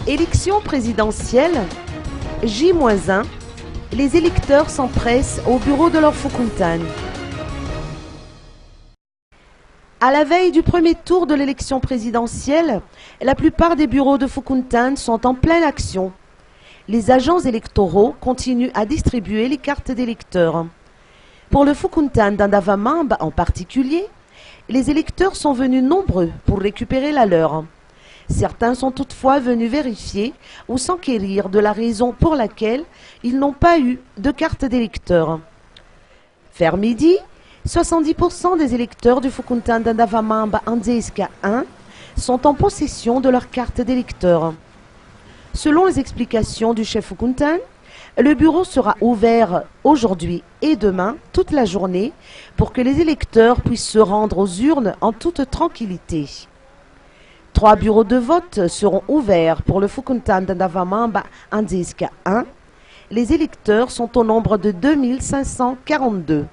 Élection présidentielle, J-1, les électeurs s'empressent au bureau de leur Fukuntan. À la veille du premier tour de l'élection présidentielle, la plupart des bureaux de Fukuntan sont en pleine action. Les agents électoraux continuent à distribuer les cartes d'électeurs. Pour le Fukuntan d'Andavamamba en particulier, les électeurs sont venus nombreux pour récupérer la leur. Certains sont toutefois venus vérifier ou s'enquérir de la raison pour laquelle ils n'ont pas eu de carte d'électeur. Vers midi, 70% des électeurs du Fukuntan d'Andavamamba Anzeska 1 sont en possession de leur carte d'électeur. Selon les explications du chef Fukuntan, le bureau sera ouvert aujourd'hui et demain toute la journée pour que les électeurs puissent se rendre aux urnes en toute tranquillité. 3 bureaux de vote seront ouverts pour le Fukuntan d'Andavamamba Anzeska 1. Les électeurs sont au nombre de 2542.